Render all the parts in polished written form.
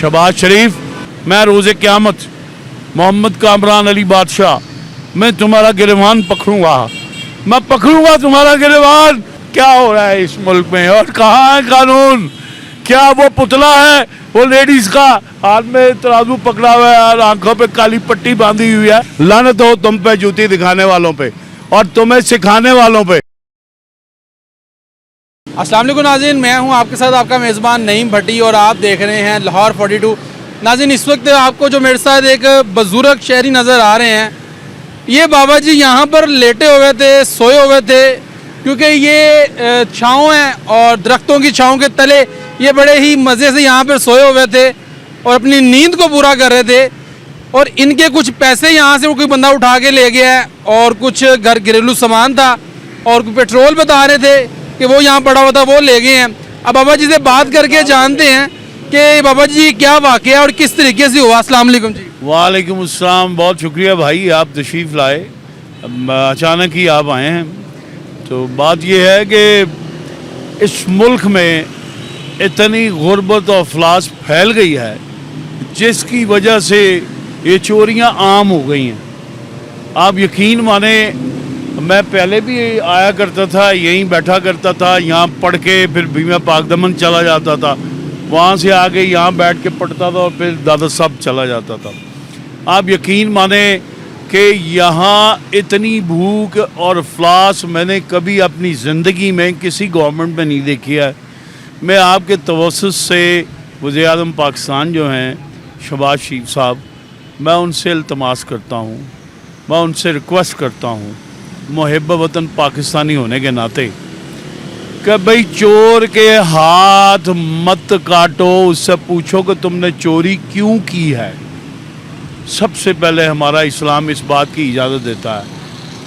शहबाज शरीफ, मैं रोज़े क़यामत मोहम्मद कामरान अली बादशाह, मैं तुम्हारा गिरबान पकड़ूंगा, मैं पकड़ूंगा तुम्हारा गिरबान। क्या हो रहा है इस मुल्क में और कहाँ है कानून? क्या वो पुतला है वो लेडीज का हाथ में तराजू पकड़ा हुआ है और आंखों पे काली पट्टी बांधी हुई है? लानत हो तुम पे, जूती दिखाने वालों पे और तुम्हें सिखाने वालों पे। अस्सलाम वालेकुम नाज़रीन, मैं हूं आपके साथ आपका मेज़बान नईम भट्टी और आप देख रहे हैं लाहौर 42। नाज़रीन, इस वक्त आपको जो मेरे साथ एक बुजुर्ग शहरी नज़र आ रहे हैं, ये बाबा जी यहाँ पर लेटे हुए थे, सोए हुए थे, क्योंकि ये छाँव है और दरख्तों की छाँव के तले ये बड़े ही मज़े से यहाँ पर सोए हुए थे और अपनी नींद को पूरा कर रहे थे। और इनके कुछ पैसे यहाँ से कोई बंदा उठा के ले गया है और कुछ घर घरेलू सामान था और पेट्रोल बता रहे थे कि वो यहाँ पड़ा हुआ था, वो ले गए हैं। अब बाबा जी से बात करके जानते हैं कि बाबा जी क्या वाक़या और किस तरीके से हुआ। अस्सलाम वालेकुम जी। वालेकुम अस्सलाम, बहुत शुक्रिया भाई, आप तशरीफ़ लाए, अचानक ही आप आए हैं। तो बात यह है कि इस मुल्क में इतनी गुर्बत और अफलास फैल गई है जिसकी वजह से ये चोरियां आम हो गई हैं। आप यकीन माने, मैं पहले भी आया करता था, यहीं बैठा करता था, यहाँ पढ़ के फिर बीमा पाकदमन चला जाता था, वहाँ से आके यहाँ बैठ के पढ़ता था और फिर दादा साहब चला जाता था। आप यकीन माने कि यहाँ इतनी भूख और अफलास मैंने कभी अपनी ज़िंदगी में किसी गवर्नमेंट में नहीं देखी है। मैं आपके तवस्सुत से वज़ीर-ए-आज़म पाकिस्तान जो हैं शहबाज शरीफ साहब, मैं उनसे इल्तमास करता हूँ, मैं उनसे रिक्वेस्ट करता हूँ मुहिब वतन पाकिस्तानी होने के नाते कि भाई चोर के हाथ मत काटो, उससे पूछो कि तुमने चोरी क्यों की है। सबसे पहले हमारा इस्लाम इस बात की इजाज़त देता है,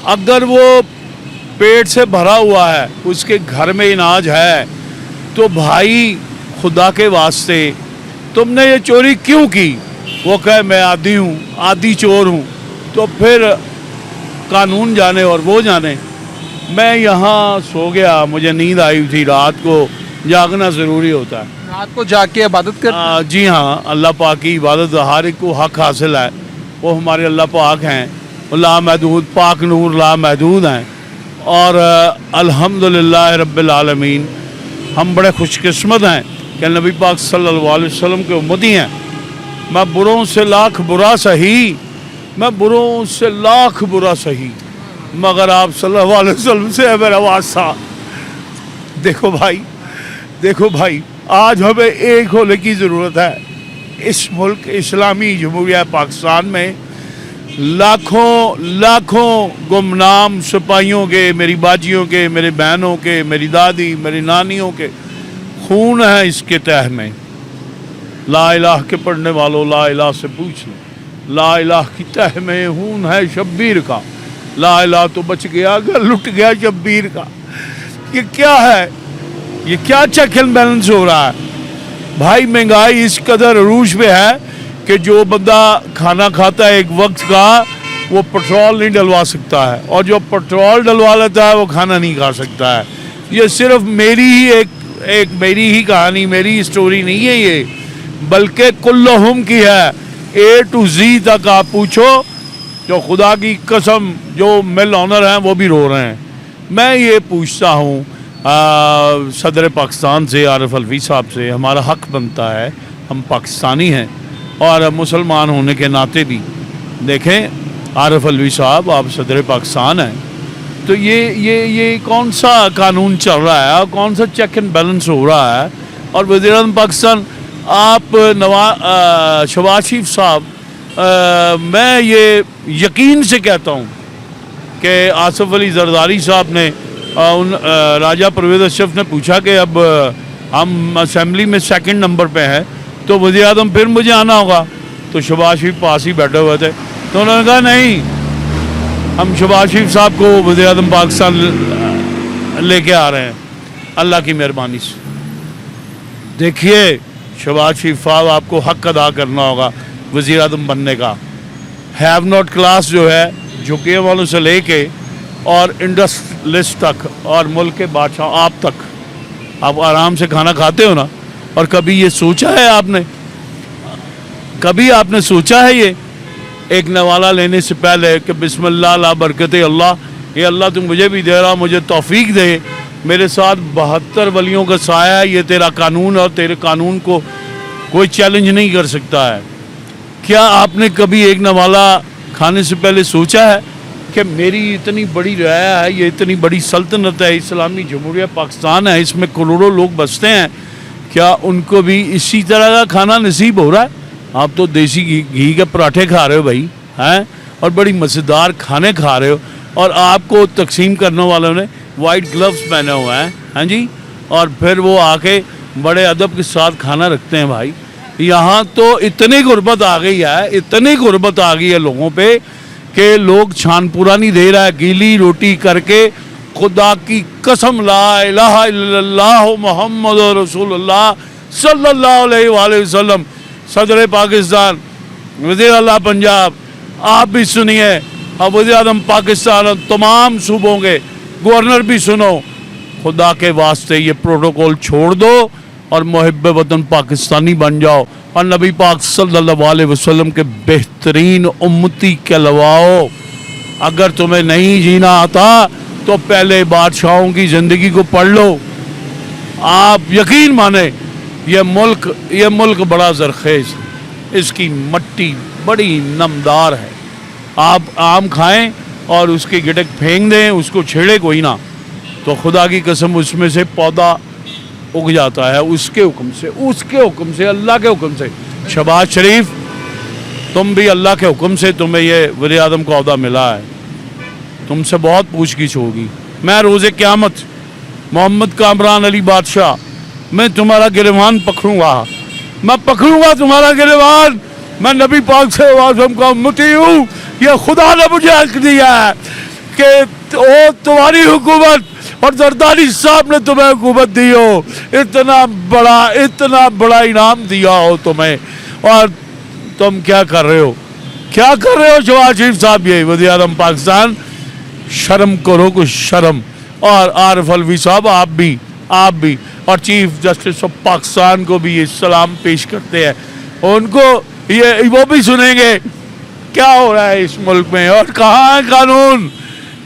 अगर वो पेट से भरा हुआ है, उसके घर में अनाज है, तो भाई खुदा के वास्ते तुमने ये चोरी क्यों की? वो कहे मैं आदी हूँ, आदी चोर हूँ, तो फिर कानून जाने और वो जाने। मैं यहाँ सो गया, मुझे नींद आई थी, रात को जागना ज़रूरी होता है, रात को जाग के इबादत कर। जी हाँ, अल्लाह पाक की इबादत हर एक को हक हासिल है, वो हमारे अल्लाह पाक हैं, ला महदूद, पाक नूर ला महदूद हैं। और अल्हम्दुलिल्लाह रब्बिल आलमीन, हम बड़े खुशकिस्मत हैं कि नबी पाक सल्लल्लाहु अलैहि वसल्लम के उम्मती हैं। मैं बुरों से लाख बुरा सही, मैं बुरों से लाख बुरा सही, मगर आप सल्लल्लाहु अलैहि वसल्लम से है मेरा वास्ता। देखो भाई, देखो भाई, आज हमें एक होने की ज़रूरत है। इस मुल्क इस्लामी जमहूरिया पाकिस्तान में लाखों लाखों गुमनाम सिपाहियों के, मेरी बाजियों के, मेरे बहनों के, मेरी दादी, मेरी नानियों के खून है इसके तह में। ला इलाह के पढ़ने वालों, ला इलाह से पूछ लो, ला इलाह की तह में खून है शब्बीर का। ला इलाह तो बच गया, अगर लुट गया शब्बीर का। ये क्या है? ये क्या चेक एंड बैलेंस हो रहा है भाई? महंगाई इस कदर अरूज पे है कि जो बंदा खाना खाता है एक वक्त का, वो पेट्रोल नहीं डलवा सकता है, और जो पेट्रोल डलवा लेता है वो खाना नहीं खा सकता है। ये सिर्फ मेरी ही एक मेरी ही कहानी, मेरी स्टोरी नहीं है ये, बल्कि कुल्लुहुम की है, ए टू जी तक आप पूछो, जो खुदा की कसम जो मिल ऑनर हैं वो भी रो रहे हैं। मैं ये पूछता हूँ सदर पाकिस्तान से, आरिफ अलवी साहब से, हमारा हक बनता है, हम पाकिस्तानी हैं और मुसलमान होने के नाते भी। देखें आरिफ अलवी साहब, आप सदर पाकिस्तान हैं, तो ये कौन सा कानून चल रहा है, कौन सा चेक एंड बैलेंस हो रहा है? और वज़ीर-ए-आज़म पाकिस्तान आप शहबाज शरीफ साहब, मैं ये यकीन से कहता हूँ कि आसिफ अली जरदारी साहब ने राजा परवेज़ अशरफ ने पूछा कि अब हम असेंबली में सेकंड नंबर पे हैं, तो वज़ीर-ए-आज़म फिर मुझे आना होगा। तो शहबाज शरीफ पास ही बैठे हुए थे, तो उन्होंने कहा नहीं, हम शहबाज शरीफ साहब को वज़ीर-ए-आज़म पाकिस्तान लेके आ रहे हैं अल्लाह की मेहरबानी से। देखिए शहबाज शरीफ साहब, आपको हक अदा करना होगा वज़ीर-ए-आज़म बनने का। हैव नॉट क्लास जो है, झुके वालों से लेके और इंडस्ट्रियलिस्ट तक और मुल्क के बादशाह आप तक, आप आराम से खाना खाते हो ना? और कभी ये सोचा है आपने कभी आपने सोचा है ये एक नवाला लेने से पहले कि बिस्मिल्लाह ला बरकत अल्लाह, ये अल्लाह तुम मुझे भी दे रहा, मुझे तौफीक दे, मेरे साथ 72 वलियों का साया है, ये तेरा कानून और तेरे कानून को कोई चैलेंज नहीं कर सकता है। क्या आपने कभी एक नवाला खाने से पहले सोचा है कि मेरी इतनी बड़ी राया है, ये इतनी बड़ी सल्तनत है, इस्लामी जमहूरिया पाकिस्तान है, इसमें करोड़ों लोग बसते हैं, क्या उनको भी इसी तरह का खाना नसीब हो रहा है? आप तो देसी घी के पराठे खा रहे हो भाई, हैं, और बड़ी मज़ेदार खाने खा रहे हो, और आपको तकसीम करने वालों ने वाइट ग्लव्स पहने हुए हैं, हाँ जी, और फिर वो आके बड़े अदब के साथ खाना रखते हैं। भाई यहाँ तो इतनी गुर्बत आ गई है, इतनी गुर्बत आ गई है लोगों पे कि लोग छानपुरा नहीं दे रहा है, गीली रोटी करके खुदा की कसम ला इलाहा इल्लल्लाह मुहम्मद रसूलुल्लाह सल्लल्लाहु अलैहि वसल्लम सदर पाकिस्तान वज़ीर आला पंजाब, आप भी सुनिए, अब वज़ीर आज़म पाकिस्तान तमाम सूबों के गवर्नर भी सुनो, खुदा के वास्ते ये प्रोटोकॉल छोड़ दो और मुहिब्ब वतन पाकिस्तानी बन जाओ और नबी पाक सल्लल्लाहु अलैहि वसल्लम के बेहतरीन उम्मती कहलवाओ। अगर तुम्हें नहीं जीना आता तो पहले बादशाहों की ज़िंदगी को पढ़ लो। आप यकीन माने ये मुल्क बड़ा ज़रखेज़, इसकी मट्टी बड़ी नमदार है। आप आम खाएं और उसके गिटक फेंक दें, उसको छेड़े कोई ना, तो खुदा की कसम उसमें से पौधा उग जाता है उसके हुक्म से, अल्लाह के हुक्म से। शहबाज शरीफ, तुम भी अल्लाह के हुक्म से तुम्हें ये वज़ीर आज़म का ओहदा मिला है, तुमसे बहुत पूछगिछ होगी। मैं रोज़े क़यामत मोहम्मद कामरान अली बादशाह, मैं तुम्हारा गिरबान पकड़ूंगा, मैं पकड़ूंगा तुम्हारा गिरबान, मैं नबी पाक सल्लल्लाहु अलैहि वसल्लम का उम्मती हूँ, ये खुदा ने मुझे हक दिया है कि वो तुम्हारी हुकूमत और जरदारी साहब ने तुम्हें हुकूमत दी हो, इतना बड़ा इनाम दिया हो तुम्हें, और तुम क्या कर रहे हो शहबाज शरीफ साहब, ये वज़ीर आज़म पाकिस्तान, शर्म करो कुछ शर्म। और आरिफ अलवी साहब, आप भी और चीफ जस्टिस ऑफ पाकिस्तान को भी ये सलाम पेश करते हैं, उनको ये वो भी सुनेंगे क्या हो रहा है इस मुल्क में और कहाँ है कानून।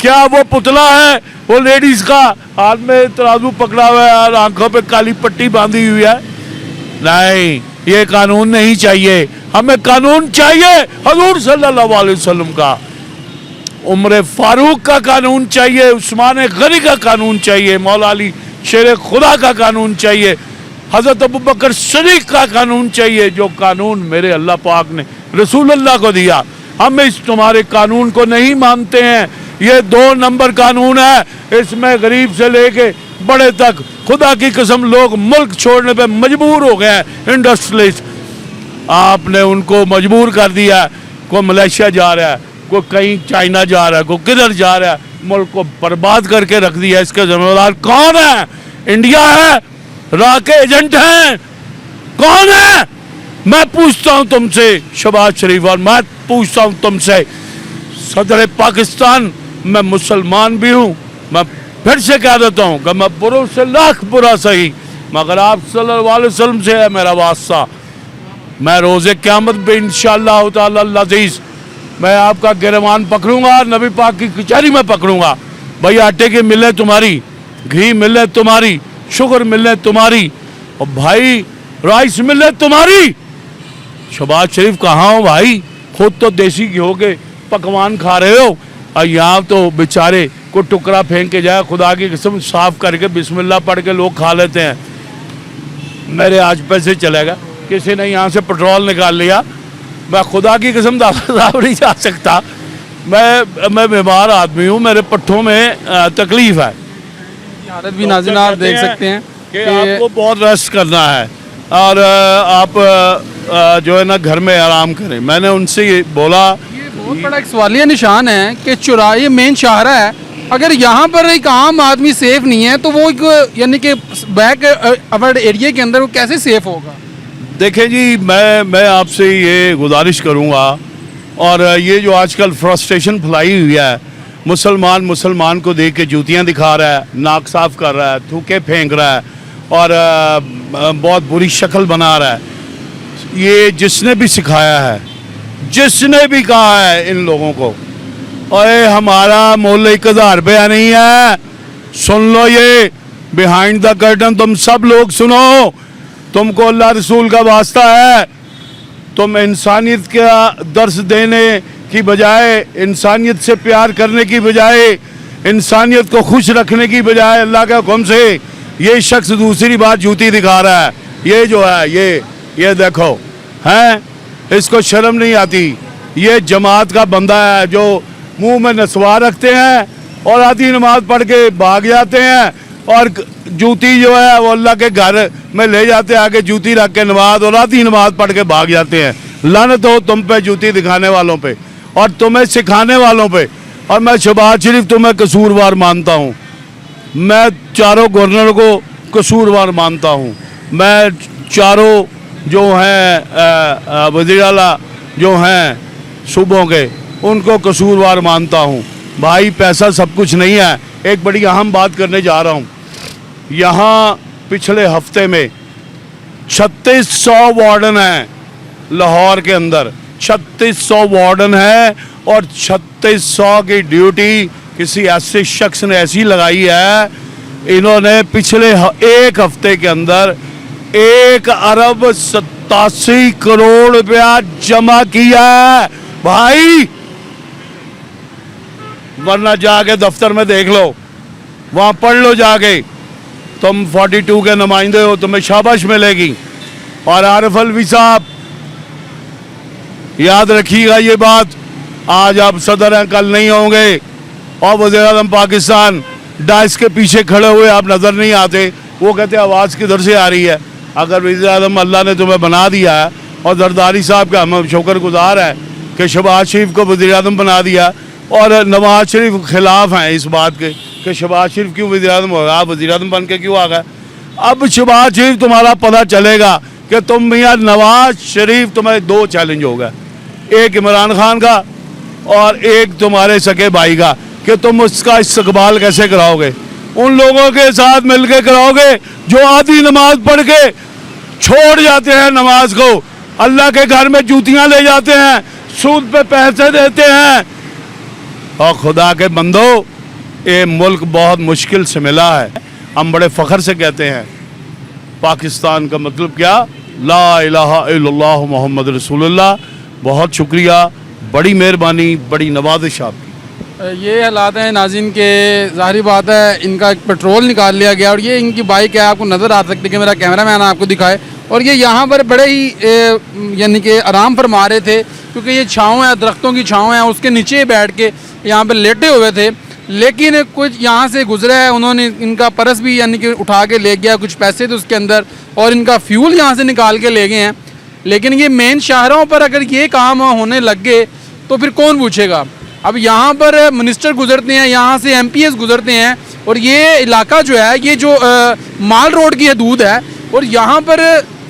क्या वो पुतला है, वो लेडीज का हाथ में तराजू पकड़ा हुआ है और आंखों पे काली पट्टी बांधी हुई है? नहीं, ये कानून नहीं चाहिए, हमें कानून चाहिए हजूर सल्लल्लाहु अलैहि वसल्लम का, उमर फारूक का कानून चाहिए, उस्मान गनी का कानून चाहिए, मौला अली शेर खुदा का कानून चाहिए, हज़रत अबू बकर सिद्दीक़ का कानून चाहिए, जो कानून मेरे अल्लाह पाक ने रसूलुल्लाह को दिया। हम इस तुम्हारे कानून को नहीं मानते हैं, ये 2 नंबर कानून है, इसमें गरीब से लेके बड़े तक खुदा की कसम लोग मुल्क छोड़ने पे मजबूर हो गए हैं। इंडस्ट्रियलिस्ट, आपने उनको मजबूर कर दिया, कोई मलेशिया जा रहा है, कोई कहीं चाइना जा रहा है, कोई किधर जा रहा है, मुल्क को बर्बाद करके रख दिया। इसके जिम्मेदार कौन है? इंडिया है, रा के एजेंट हैं, कौन है? मैं पूछता हूं तुमसे शहबाज शरीफ, और मैं पूछता हूं तुमसे सदर पाकिस्तान, मैं मुसलमान भी हूं, मैं फिर से कह देता हूं कि मैं बुरों से लाख बुरा सही, मगर आप सल्लल्लाहु अलैहि वसल्लम से है मेरा वास्ता। मैं रोज़े क़यामत पे इंशाअल्लाह ताला अज़ीज़ मैं आपका गिरबान पकड़ूंगा, नबी पाक की कचहरी में पकड़ूंगा। भाई आटे की मिले तुम्हारी, घी मिले तुम्हारी, शुगर मिले तुम्हारी, और भाई राइस मिले तुम्हारी। शहबाज शरीफ कहाँ हो भाई? खुद तो देसी घी के पकवान खा रहे हो, और यहाँ तो बेचारे को टुकड़ा फेंक के जाए, खुदा की कसम साफ करके बिस्मिल्लाह पढ़ के लोग खा लेते हैं। मेरे आज पैसे चलेगा, किसी ने यहाँ से पेट्रोल निकाल लिया, मैं खुदा की कसम दावत नहीं जा सकता, मैं बीमार आदमी हूँ, मेरे पट्ठों में तकलीफ है। हालत भी नाज़रीन आप देख सकते हैं कि आपको बहुत रेस्ट करना है, और आप जो है ना घर में आराम करें। मैंने उनसे ये बोला, ये बहुत बड़ा एक सवालिया निशान है कि चौराहे मेन शाहरा है, अगर यहाँ पर एक आम आदमी सेफ नहीं है तो वो यानी कि बैक अवर्ड एरिया के अंदर वो कैसे सेफ होगा? देखें जी, मैं आपसे ये गुजारिश करूँगा, और ये जो आजकल फ्रस्ट्रेशन फैलाई हुई है, मुसलमान को देख के जूतियाँ दिखा रहा है, नाक साफ कर रहा है, थूके फेंक रहा है, और बहुत बुरी शक्ल बना रहा है, ये जिसने भी सिखाया है, जिसने भी कहा है इन लोगों को, अरे हमारा मोल 1000 रुपया नहीं है, सुन लो ये बिहाइंड द कर्टन, तुम सब लोग सुनो, तुमको अल्लाह रसूल का वास्ता है, तुम इंसानियत का दर्स देने की बजाय, इंसानियत से प्यार करने की बजाय, इंसानियत को खुश रखने की बजाय अल्लाह के हुक्म से ये शख्स दूसरी बात जूती दिखा रहा है। ये जो है ये देखो हैं, इसको शर्म नहीं आती। ये जमात का बंदा है जो मुंह में नस्वा रखते हैं और आधी नमाज पढ़ के भाग जाते हैं, और जूती जो है वो अल्लाह के घर में ले जाते हैं, आगे जूती रख के नमाज और आधी नमाज पढ़ के भाग जाते हैं। लानत हो तुम पे, जूती दिखाने वालों पे और तुम्हें सिखाने वालों पे। और मैं शहबाज शरीफ तुम्हें कसूरवार मानता हूँ, मैं चारों गवर्नर को कसूरवार मानता हूँ, मैं चारों जो हैं वज़ीर आला जो हैं सूबों के, उनको कसूरवार मानता हूँ। भाई पैसा सब कुछ नहीं है। एक बड़ी अहम बात करने जा रहा हूँ। यहाँ पिछले हफ्ते में 3600 वार्डन हैं लाहौर के अंदर, 3600 वार्डन है और 3600 की ड्यूटी किसी ऐसे शख्स ने ऐसी लगाई है, इन्होंने पिछले एक हफ्ते के अंदर 1 अरब 87 करोड़ रुपया जमा किया है भाई। वरना जाके दफ्तर में देख लो, वहाँ पढ़ लो जाके, तुम 42 के नुमाइंदे हो, तुम्हें शाबाश मिलेगी। और आरिफ अलवी साहब याद रखिएगा ये बात, आज आप सदर हैं, कल नहीं होंगे, और वज़ीर आज़म पाकिस्तान डाइस के पीछे खड़े हुए आप नज़र नहीं आते। वो कहते हैं आवाज़ किधर से आ रही है। अगर वज़ीर आज़म अल्लाह ने तुम्हें बना दिया है, और जरदारी साहब का हम शुक्रगुजार है कि शहबाज शरीफ को वज़ीर आज़म बना दिया, और नवाज शरीफ खिलाफ हैं इस बात के कि शहबाज शरीफ क्यों वज़ीर आज़म होगा, आप वज़ीर आज़म बन के क्यों आ गए। अब शहबाज शरीफ तुम्हारा पता चलेगा कि तुम मियाँ नवाज शरीफ, तुम्हें 2 चैलेंज होगा, एक इमरान खान का और एक तुम्हारे सके भाई का, कि तुम उसका इस्तकबाल कैसे कराओगे। उन लोगों के साथ मिलके कराओगे जो आधी नमाज पढ़ के छोड़ जाते हैं नमाज को, अल्लाह के घर में जूतियां ले जाते हैं, सूद पे पैसे देते हैं। और खुदा के बंदो, ये मुल्क बहुत मुश्किल से मिला है। हम बड़े फ़ख्र से कहते हैं पाकिस्तान का मतलब क्या, ला इलाहा इल्लल्लाह मोहम्मद रसूलुल्लाह। बहुत शुक्रिया, बड़ी मेहरबानी, बड़ी नवाज़िश आपकी। ये हालात हैं नाज़रीन के, ज़ाहिर बात है इनका एक पेट्रोल निकाल लिया गया, और ये इनकी बाइक है, आपको नज़र आ सकती है कि मेरा कैमरा मैन आपको दिखाए। और ये यहाँ पर बड़े ही यानी कि आराम फरमा रहे थे, क्योंकि ये छाँव है, दरख्तों की छाँव है, उसके नीचे बैठ के यहाँ पर लेटे हुए थे। लेकिन कुछ यहाँ से गुजरा है, उन्होंने इनका पर्स भी यानी कि उठा के ले गया, कुछ पैसे थे उसके अंदर, और इनका फ्यूल यहाँ से निकाल के ले गए हैं। लेकिन ये मेन शाहराहों पर अगर ये काम होने लग गए तो फिर कौन पूछेगा। अब यहाँ पर मिनिस्टर गुजरते हैं, यहाँ से MPs गुजरते हैं, और ये इलाका जो है ये जो माल रोड की हदूद है, और यहाँ पर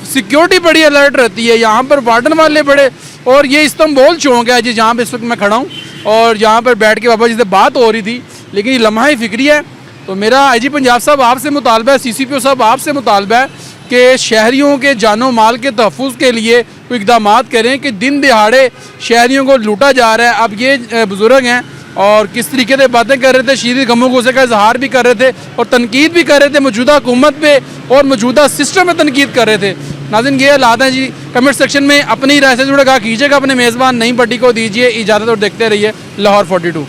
सिक्योरिटी बड़ी अलर्ट रहती है, यहाँ पर वार्डन वाले बड़े। और ये इस्तांबुल चौक है जी, जहाँ पे इस वक्त मैं खड़ा हूँ, और यहाँ पर बैठ के बाबा जी से बात हो रही थी। लेकिन ये लम्हा फिक्री है। तो मेरा IG पंजाब साहब आपसे मुतालबा है, CCPO साहब आपसे मुतालबा है कि शहरियों के जानो माल के तहफ़्फ़ुज़ के लिए कोई इक़दाम करें कि दिन दिहाड़े शहरियों को लूटा जा रहा है। अब ये बुज़ुर्ग हैं और किस तरीके से बातें कर रहे थे, शीदीद गमो गुस्से का इजहार भी कर रहे थे और तनकीद भी कर रहे थे मौजूदा हुकूमत पे और मौजूदा सिस्टम में तनकीद कर रहे थे। नाज़रीन ये हालात हैं जी। कमेंट सेक्शन में अपनी राय से जुड़ा कहा कीजिएगा, अपने मेज़बान नईम भट्टी को दीजिए इजाज़त और देखते रहिए लाहौर 42।